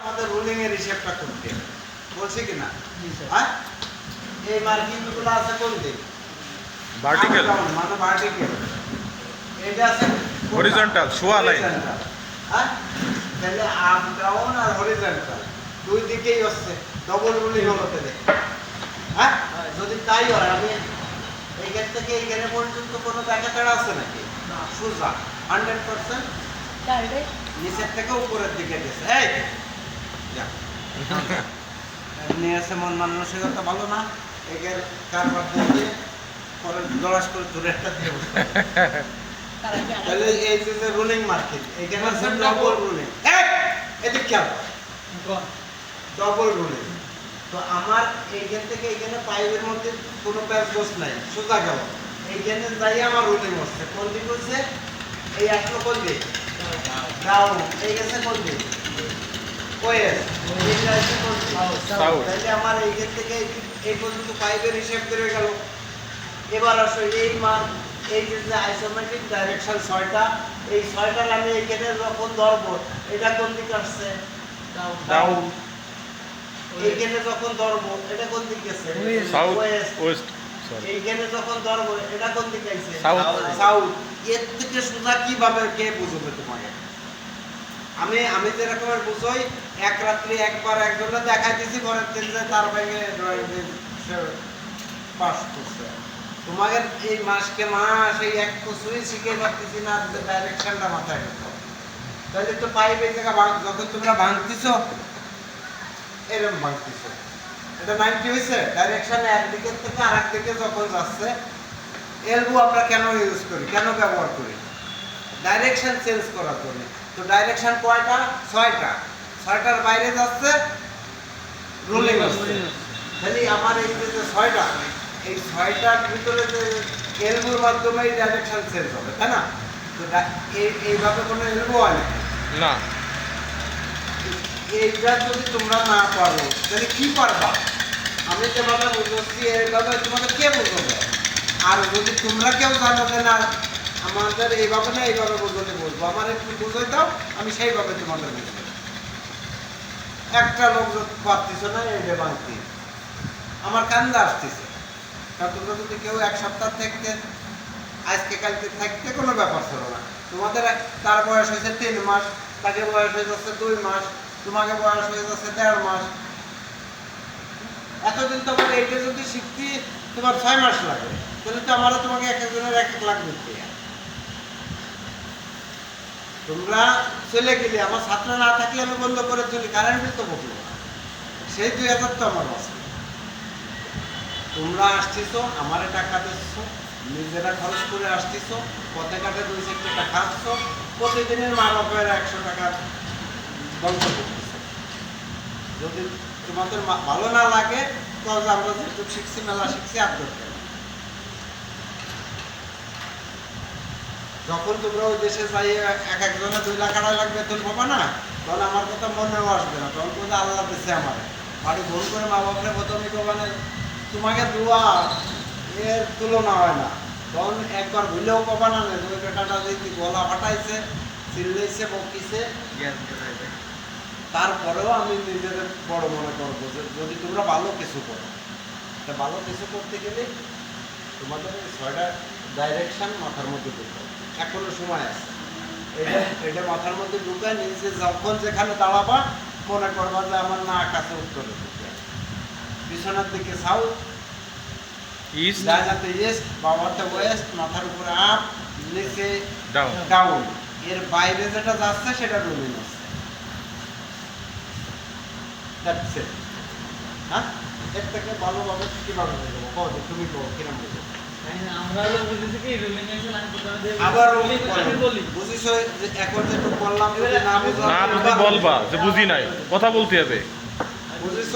আমাদের রুলিং এর হিসাবটা করতে বলছি কিনা? হ্যাঁ, এই মার্কিং গুলো আছে কোন দিক? ভার্টিক্যাল মানে ভার্টিক্যাল। এটা আছে হরিজন্টাল শোয়া লাইন। হ্যাঁ, তাহলে আপ ডাউন আর হরিজন্টাল দুই দিকেই হচ্ছে ডবল রুলিং হলো তাহলে। হ্যাঁ, যদি তাই হয় আমি এইখান থেকে এইখানে পর্যন্ত কোনো ব্যাখ্যাটা আছে নাকি? সোজা 100% নিচের থেকে উপরের দিকে গেছে। এই যাক, এমনি আছে মন মানসিকতা ভালো না, একের কারবার দিয়ে পরে দড়াস করে দূরে একটা দিয়ে বসে। তাহলে এই যে রুলিং মার্কেট এখানে আছে ডবল রুলিং। এদিক খেয়াল, ডবল রুলিং। তো আমার এইখান থেকে এখানে পাইপের মধ্যে কোনো প্যাচ গোস নাই, সোজা গেল এইখানে যাই আমার রুলিং হচ্ছে। কোন দিক হচ্ছে? এই আসলো কোন দিক? ডাউন। এই গেছে কোন দিক? ওয়েস্ট। এইটা আছে কোন দিক? সাউথ। তাহলে আমার এইখান থেকে এই পর্যন্ত পাইপের হিসাব করে গেল। এবার আসো এই মান, এই যে আইসোমেট্রিক ডাইরেকশন 6টা, এই 6টার আমি এইখানে যখন ধরবো এটা কোন দিকে আসছে? ডাউন। এইখানে যখন ধরবো এটা কোন দিকে গেছে? South West. West sorry. এইখানে যখন ধরবো এটা কোন দিকে আইছে? সাউথ। সাউথ। এর থেকে সোজা কিভাবে কে বুঝবে তোমাকে? আমি যে রকমের বুঝই, এক রাত্রি একবার একজনে দেখাই দিছি, পরের দিন যে তার ব্যাগে পাস করছে। তোমাদের এই মাসকে মাস এই এক কিছুই শিখে পারতেছি না, ডাইরেকশনটা মাথায় রাখো। তাহলে তো পাইপ এই জায়গা যখন তোমরা ভাঙতেছো এরকম ভাঙতেছো, এটা 90 হয়েছে ডাইরেকশন একদিকের থেকে আরেক দিকে যখন যাচ্ছে। এলবো আমরা কেন ইউজ করি, কেন ব্যবহার করি? ডাইরেকশন চেঞ্জ করার জন্য। তো ডাইরেকশন কয়টা? 6টা। 6টার বাইরে যাচ্ছে রুলিং হচ্ছে। তাহলে আমার এই যে 6টা, এই 6টার ভিতরে যে এলবোর মাধ্যমে ডাইরেকশন চেঞ্জ হবে, তাই না? তো এইভাবে কোনো এলবো হয় না। এইটা যদি তোমরা না পারো তাহলে কি পারবা? আমি যেভাবে বুঝছি এইভাবে তোমাদের কে বুঝবে? আর যদি তোমরা কেউ জানো যে না আমাদের এইভাবে না এইভাবে বুঝলে বুঝবো, আমার একটু বুঝাই দাও, আমি সেইভাবে তোমাদের বুঝবো। একটা লোক পারতিস না এইটা ভাঙতি, আমার কান্দা আসতেছে। তা তোমরা যদি কেউ এক সপ্তাহ থাকতে, আজকে কালকে থাকতে কোনো ব্যাপার ছিল না। তোমাদের তার বয়স হয়েছে 3 মাস, তাকে বয়স হয়ে যাচ্ছে 2 মাস, তোমাকে বয়স হয়ে যাচ্ছে 1.5 মাস। এতদিন তোমার এইটা যদি শিখতে তোমার 6 মাস লাগে, তাহলে তো আমারও তোমাকে এক একজনের 1 লাখ দিতে। তোমরা চলে গেলে, আমার ছাত্র না থাকলে আমি বন্ধ করে চলি, কারেন্ট বিল তো বকলো না, সেই 2000 তো আমার আছে। তোমরা আসতেছো, আমারে টাকা দিচ্ছ, নিজেরা খরচ করে আসতেছো, পথে ঘাটে 2-4 টাকা খাচ্ছ, প্রতিদিনের মা বাপের 100 টাকা ধ্বংস করতেছে। যদি তোমাদের ভালো না লাগে তাহলে আমরা যেহেতু শিখছি, মেলা শিখছি, আর দরকার। যখন তোমরা ওই দেশে যাই এক একজনে 2 লাখ 2.5 লাখ বেতন পাবা না, তখন আমার কথা মনেও আসবে না। তখন বলতে আল্লাহ দিচ্ছে আমার বাড়ি ভুল করে মা বাপরে প্রথমে কবানে তোমাকে দোয়া এর তুলনা হয় না। তখন একবার ভুলেও কবা না ওই বেটাটা যদি গলা ফাটাইছে, চিল্লাইছে, বকিছে, তারপরেও আমি নিজেদের বড় মনে করবো যে যদি তোমরা ভালো কিছু করো। তা ভালো কিছু করতে গেলে তোমাদের 6টা ডাইরেকশন মাথার মধ্যে ঢুকাও, এখনো সময় আছে। এটা মাথার মধ্যে ঢুকায় নিজে যখন যেখানে দাঁড়াবা মনে করবা যে আমার না কাছে উত্তরে ঢুকে, পিছনের দিকে সাউথ, ইস্ট, ডাইনাতে ইস্ট, বাবাতে ওয়েস্ট, মাথার উপরে আপ, নিচে ডাউন। ডাউন। এর বাইরে যেটা যাচ্ছে সেটা রুলিং আছে। That's it. হ্যাঁ, এর থেকে ভালোভাবে কিভাবে বুঝবো? কও যে তুমি কও কিরকম বুঝবো? আবার বুঝিস যে এখন যেটুকু বললাম যদি না বুঝো না বুঝি বলবা যে বুঝি নাই, কথা বলতে হবে। বুঝিস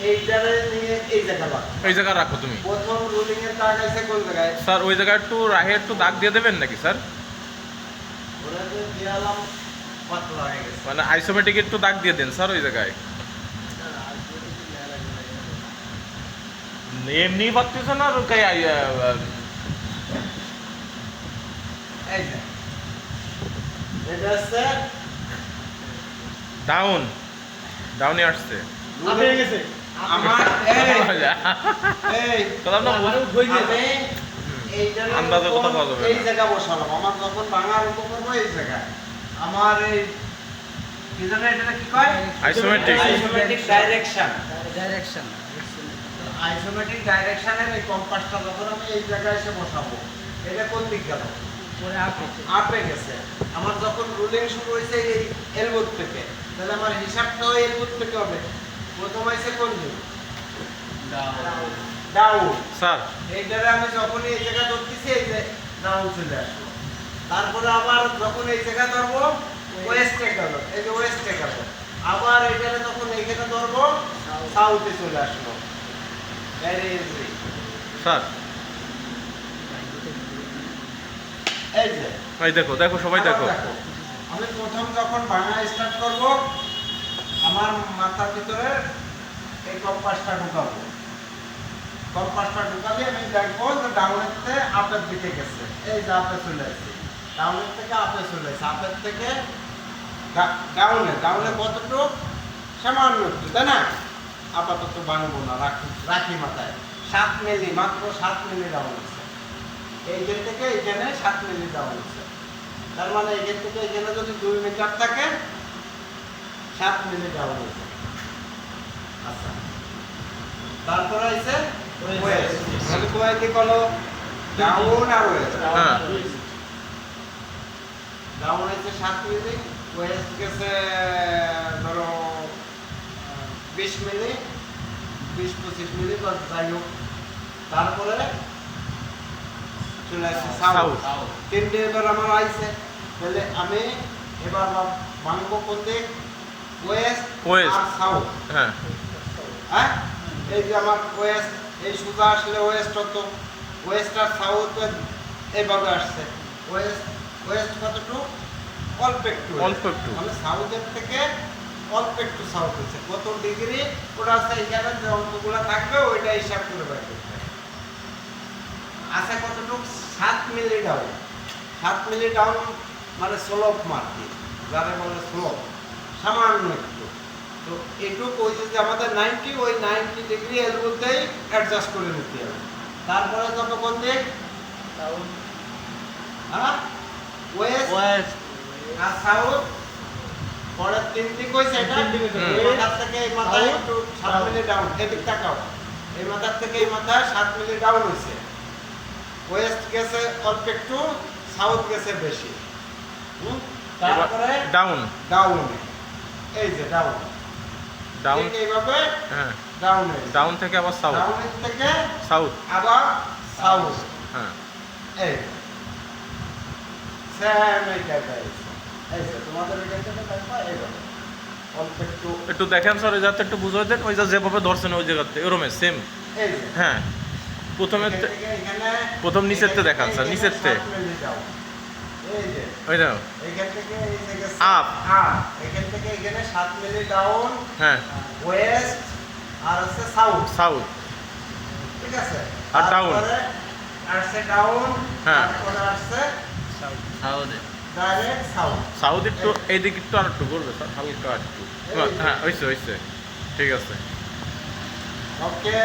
এইটারে নিয়ে এই জায়গা এই জায়গা রাখো তুমি। প্রথম রুলিং এর দাগ আছে কোন জায়গায়? স্যার ওই জায়গায় একটু রাহে একটু দাগ দিয়ে দেবেন নাকি স্যার? ওরা যে দিলাম পাতলা হয়ে গেছে, মানে আইসোমেটিক একটু দাগ দিয়ে দেন স্যার ওই জায়গায়। এমনি পাচ্ছিস না আর এই যে এটা হচ্ছে ডাউন ডাউনে আসছে আপে গেছে আমার এই কথা না আমি এইটার আন্দাজে কথা বলা যাবে না। এই জায়গা বসালাম আমার যখন ভাঙা আরম্ভ করবো এই জায়গায় আমার এই কি জানে এটা কি কয় isometric isometric direction direction isometric ডাইরেকশনের এই কম্পাসটা যখন আমি এই জায়গায় এসে বসাবো এটা কোন দিক গেল পরে আপে আপে গেছে আমার যখন রুলিং শুরু হয়েছে এই এলবোর থেকে তাহলে আমার হিসাবটাও এলবোর থেকে হবে প্রথম হয়েছে কোন দিক ডাউন স্যার এইটারে আমি যখনই এই জায়গা ধরতেছি এই যে ডাউন চলে আসলো তারপরে আবার যখন এই জায়গা ধরবো ওয়েস্টে গেল এই যে ওয়েস্টে গেল আবার এইটারে যখন এইখানে ধরবো সাউথে চলে আসলো ভেরি ইজি স্যার এই যে এই দেখো দেখো সবাই দেখো আমি প্রথম যখন ভাঙা স্টার্ট করব আমার মাথার ভিতরে এই কম্পাসটা ঢুকাবো কম্পাসটা ঢুকালে আমি দেখবো যে ডাউনের থেকে আপের দিকে গেছে এই যে আপে চলে আসছে ডাউনের থেকে আপে চলে আসছে আপের থেকে ডাউনে ডাউনে কতটুকু সামান্য একটু তাই না আপাতত ভাঙবো না রাখি মাথায় 7 মিলি মাত্র 7 মিলি ডাউন আছে এইখান থেকে এইখানে 7 মিলি ডাউন আছে তার মানে এইখান থেকে এইখানে যদি 2 মিটার থাকে 7 মিলি ডাউন আছে আচ্ছা তারপরে আছে ওয়েস্ট মানে কোয়াই দিক হলো ডাউন আর ওয়েস্ট হ্যাঁ ডাউন আছে 7 মিলি ওয়েস্ট গেছে ধরো 20 মিলি 20-25 মিলি বা যাই হোক তারপরে চলে আসছে সাউথ তিনটে এবার আমার আইছে তাহলে আমি এবার ভাঙবো কোন দিক ওয়েস্ট West। আর সাউথ হ্যাঁ হ্যাঁ এই যে আমার ওয়েস্ট এই সোজা আসলে ওয়েস্ট হতো ওয়েস্ট আর সাউথ এইভাবে আসছে ওয়েস্ট ওয়েস্ট কতটুকু অল্প একটু অল্প একটু। মানে সাউথের থেকে অল্প একটু সাউথ হচ্ছে কত ডিগ্রি ওটা আছে এখানে যে অঙ্কগুলো থাকবে ওইটা হিসাব করে বের করতে হবে আছে কতটুকু 7 মিলি ডাউন 7 মিলি ডাউন মানে স্লোপ মার্কি যারা বলে স্লোপ সামান্য একটু তো এটুকু ওই যে আমাদের 90 ওই 90 ডিগ্রি এর মধ্যেই অ্যাডজাস্ট করে নিতে হবে তারপরে যত কোন দিক ডাউন হ্যাঁ ওয়েস্ট ওয়েস্ট আর সাউথ পরের তিন দিক হইছে এটা তিন দিক হইছে। এই মাথার থেকে এই মাথায় South, একটু 7 South। মিলি ডাউন এদিক তাকাও এই মাথার থেকে এই মাথায় 7 মিলি ডাউন হইছে ওয়েস্ট গেছে অল্প একটু সাউথ গেছে বেশি তারপরে ডাউন ডাউন এই যে ডাউন ডাউন ঠিক এইভাবে হ্যাঁ ডাউন ডাউন থেকে আবার সাউথ ডাউনের থেকে সাউথ আবার সাউথ হ্যাঁ এই সেম এইটা এই যে তোমাদের এখানে দেখবা এইভাবে অল্প একটু একটু দেখেন স্যার যাতে একটু বুঝাই দেন ওই যে যেভাবে ধরছেন ওই জায়গাতে এরমে সেম এই যে হ্যাঁ প্রথমে এখান থেকে এখানে প্রথম নিচের থেকে দেখান স্যার, নিচের থেকে। এই যে ওই দাও এখান থেকে এই থেকে Up। এখান থেকে এখানে 7 মিলি ডাউন হ্যাঁ ওয়েস্ট আর হচ্ছে সাউথ সাউথ ঠিক আছে আর down। তারপরে আসছে ডাউন হ্যাঁ। তারপরে আসছে সাউথে ডাইরেক্ট সাউথ সাউথ একটু এইদিকে একটু আর একটু করবে স্যার হালকা একটু হ্যাঁ হয়েছে হয়েছে ঠিক আছে ওকে